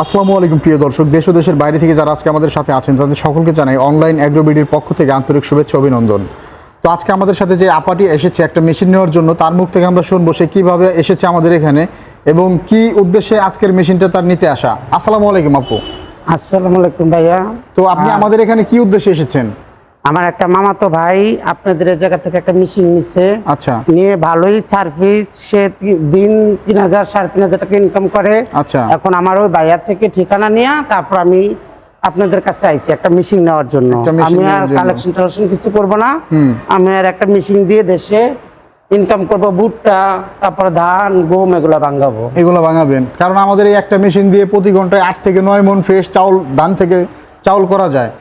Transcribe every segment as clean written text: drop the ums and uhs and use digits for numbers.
আসসালামু আলাইকুম প্রিয় দর্শক, দেশ ও দেশের বাইরে থেকে যারা আজকে আমাদের সাথে আছেন তাদের সকলকে জানাই অনলাইন অ্যাগ্রোবিডির পক্ষ থেকে আন্তরিক শুভেচ্ছা অভিনন্দন। তো আজকে আমাদের সাথে যে আপাটি এসেছে একটা মেশিন নেওয়ার জন্য, তার মুখ থেকে আমরা শুনবো সে কীভাবে এসেছে আমাদের এখানে এবং কি উদ্দেশ্যে আজকের মেশিনটা তার নিতে আসা। আসসালামু আলাইকুম আপু। আসসালামু আলাইকুম ভাইয়া। তো আপনি আমাদের এখানে কি উদ্দেশ্যে এসেছেন? আমার একটা মামাতো ভাই আপনাদের এই জায়গা থেকে একটা মেশিন নিছে। আচ্ছা, নিয়ে ভালোই সার্ভিস, সে দিন ৩,০০০ ৩,৫০০ টাকা ইনকাম করে। আচ্ছা, এখন আমার ওই ভাইয়ার থেকে ঠিকানা নিয়ে তারপর আমি আপনাদের কাছে আইছি একটা মেশিন নেওয়ার জন্য। আমি আর কালেকশন টালেকশন কিছু করবো না, আমি আর একটা মেশিন দিয়ে দেশে ইনকাম করবো। ভুট্টা, তারপর ধান, গম এগুলো ভাঙাবেন। কারণ আমাদের এই একটা মেশিন দিয়ে প্রতি ঘন্টায় ৮ থেকে ৯ মণ ফ্রেশ চাউল ধান থেকে চাউল করা যায়।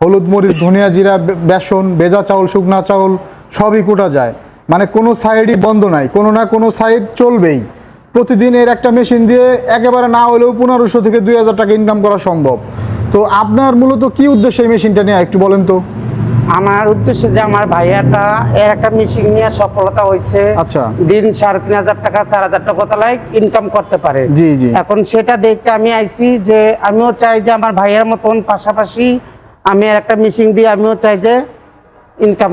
হলুদ, মরিচ, ধনিয়া, জিরা, বেসন, ভেজা চাউল, শুকনা চাউল সবই কুটা যায়। মানে কোনো সাইডই বন্ধ নাই, কোনো না কোনো সাইড চলবেই। প্রতিদিন এর একটা মেশিন দিয়ে একেবারে না হলেও ১৫০০ থেকে ২,০০০ টাকা ইনকাম করা সম্ভব। তো আপনার মূলত কি উদ্দেশ্যে এই মেশিনটা নিয়ে একটু বলেন তো। আমার উদ্দেশ্য যে আমার ভাইয়াটা এর একটা মেশিন নিয়ে সফলতা হয়েছে। আচ্ছা, দিন ৩,৫০০ টাকা ৪,০০০ টাকা তালাই ইনকাম করতে পারে। জি জি। এখন সেটা দেখতে আমি আইছি যে আমিও চাই যে আমার ভাইয়ের মতন পাশাপাশি আমি আর একটা মেশিন দিয়ে আমিও চাই যে ইনকাম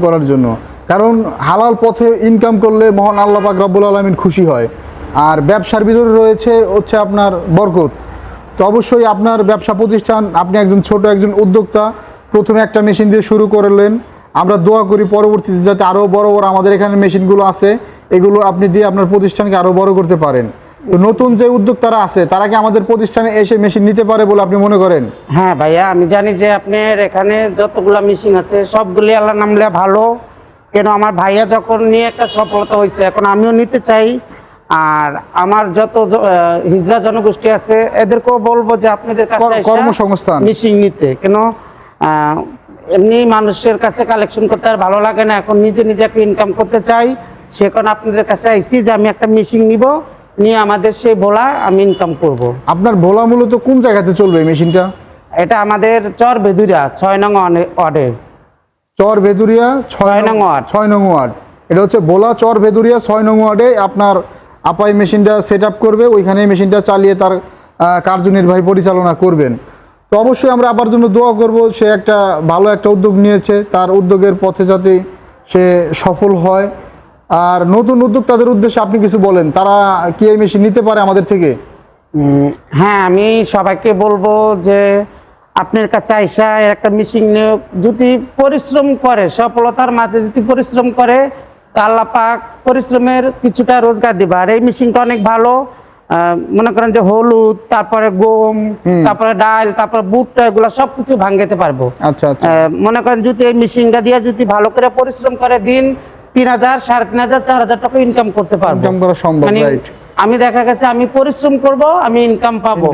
করার জন্য। কারণ হালাল পথে ইনকাম করলে মহান আল্লাহ পাক রব্বুল আলামিন খুশি হয়। আর ব্যবসার ভিতরে রয়েছে হচ্ছে আপনার বরকত। তো অবশ্যই আপনার ব্যবসা প্রতিষ্ঠান, আপনি একজন ছোট একজন উদ্যোক্তা, প্রথমে একটা মেশিন দিয়ে শুরু করলেন। আমরা দোয়া করি পরবর্তীতে যাতে আরও বড় বড় আমাদের এখানে মেশিনগুলো আছে এগুলো আপনি দিয়ে আপনার প্রতিষ্ঠানকে আরও বড় করতে পারেন। তো নতুন যে উদ্যোক্তারা আছে তারা কি আমাদের প্রতিষ্ঠানে এসে মেশিন নিতে পারে বলে আপনি মনে করেন? হ্যাঁ ভাইয়া, আমি জানি যে আপনার এখানে যতগুলো মেশিন আছে সবগুলি আল্লাহ নামলে ভালো। কেন আমার ভাইয়া যখন নিয়ে একটা সফলতা হয়েছে, এখন আমিও নিতে চাই। আর আমার যত হিজড়া জনগোষ্ঠী আছে এদেরকেও বলবো যে আপনাদের কাছে কর্মসংস্থান মেশিন নিতে। কেন এমনি মানুষের কাছে কালেকশন করতে আর ভালো লাগে না, এখন নিজে নিজে একটা ইনকাম করতে চাই। সেখানে আপনাদের কাছে আইসি যে আমি একটা মেশিন নিব, নিয়ে আমাদের সেই ভোলা আমি ইনকাম করব। আপনার ভোলা মূলত কোন জায়গাতে চলবে মেশিনটা? এটা আমাদের চর বেদুরিয়া ৬ নং ওয়ার্ডের। চর বেদুরিয়া ৬ নং ওয়ার্ড। এটা হচ্ছে ভোলা চর বেদুরিয়া ৬ নং ওয়ার্ডে আপনার আপাই মেশিনটা সেট আপ করবে, ওইখানে মেশিনটা চালিয়ে তার কার্যনির্বাহী পরিচালনা করবেন। তো অবশ্যই আমরা আবার জন্য দোয়া করব, সে একটা ভালো একটা উদ্যোগ নিয়েছে, তার উদ্যোগের পথে যাতে সে সফল হয়। আর নতুন উদ্যোক্তাদের উদ্দেশ্যে আপনি কিছু বলেন, তারা কি এই মেশিন নিতে পারে আমাদের থেকে? হ্যাঁ, আমি সবাইকে বলবো যে আপনার কাছে আইসা একটা মেশিন যদি পরিশ্রম করে, সফলতার মাঝে যদি পরিশ্রম করে, আল্লাহ পাক পরিশ্রমের কিছুটা রোজগার দিবা। আর এই মেশিনটা অনেক ভালো। মনে করেন যে হলুদ, তারপরে গম, তারপরে ডাল, তারপরে ভুট্টা এগুলো সবকিছু ভাঙাতে পারবো। আচ্ছা আচ্ছা। মনে করেন যদি এই মেশিনটা দিয়ে যদি ভালো করে পরিশ্রম করে, দিন ৩,০০০ ৩,৫০০ ৪,০০০ টাকা ইনকাম করতে পারবো। ইনকাম করা সম্ভব, রাইট। আমি দেখা গেছে আমি পরিশ্রম করব, আমি ইনকাম পাবো।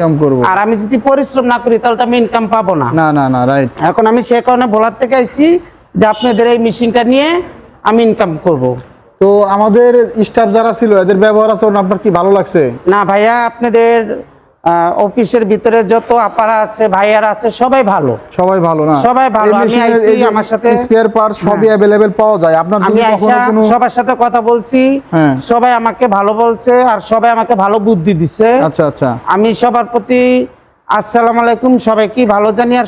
আর আমি যদি পরিশ্রম না করি তাহলে তো আমি ইনকাম পাবো না। না না না, রাইট। এখন আমি সে কারণে ভোলার থেকে আইছি যে আপনাদের এই মেশিনটা নিয়ে আমি ইনকাম করব। তো আমাদের স্টাফ যারা ছিল এদের ব্যবহার আচরণ আপনার কি ভালো লাগছে? না ভাইয়া, আপনাদের অফিসের ভিতরে যত আপারা আছে, ভাইয়ারা আছে, সবাই ভালো। সবাই ভালো না? সবাই ভালো। আমি আইছি, আমার সাথে স্পেয়ার পার্টস সবই अवेलेबल পাওয়া যায়। আপনার আমি কখনো সবার সাথে কথা বলছি, সবাই আমাকে ভালো বলছে আর সবাই আমাকে ভালো বুদ্ধি দিচ্ছে। আচ্ছা আচ্ছা। আমি সবার প্রতি আসসালামু আলাইকুম সবাইকে ভালো জানি, আর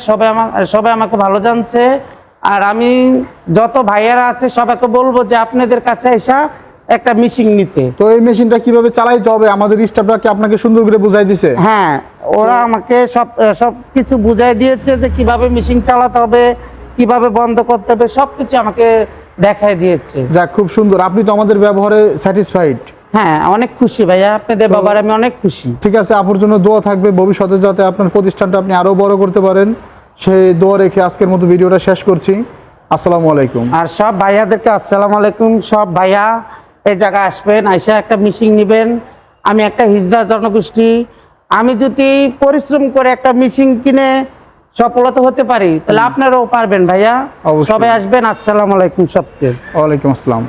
সবাই আমাকে ভালো জানছে। আর আমি যত ভাইয়ারা আছে সবাইকে বলবো যে আপনাদের কাছে এসে একটা মেশিন নিতে। তো এই মেশিনটা কিভাবে চালাইতে হবে আমাদের স্টাফরা কি আপনাকে সুন্দর করে বুঝাই দিয়েছে? হ্যাঁ, ওরা আমাকে সব কিছু বুঝাই দিয়েছে যে কিভাবে মেশিন চালাতে হবে, কিভাবে বন্ধ করতে হবে, সবকিছু আমাকে দেখাই দিয়েছে। যাক, খুব সুন্দর। আপনি তো আমাদের ব্যবহারে স্যাটিসফাইড? হ্যাঁ, অনেক খুশি ভাইয়া, আপনাদের ব্যবহারে আমি অনেক খুশি। ঠিক আছে, আপুর জন্য দোয়া থাকবে ভবিষ্যতে যাতে আপনার প্রতিষ্ঠানটা আপনি আরো বড় করতে পারেন, সেই দোয়া রেখে আজকের মতো ভিডিওটা শেষ করছি। আসসালামু আলাইকুম। আর সব ভাইয়াদেরকে আসসালামু আলাইকুম। সব ভাইয়া এই জায়গায় আসবেন, আইসা একটা মেশিন নেবেন। আমি একটা হিজড়া জনগোষ্ঠী, আমি যদি পরিশ্রম করে একটা মেশিন কিনে সফলতা হতে পারি তাহলে আপনারাও পারবেন ভাইয়া। সবাই আসবেন। আসসালামু আলাইকুম সবকে। ওয়ালাইকুম আসসালাম।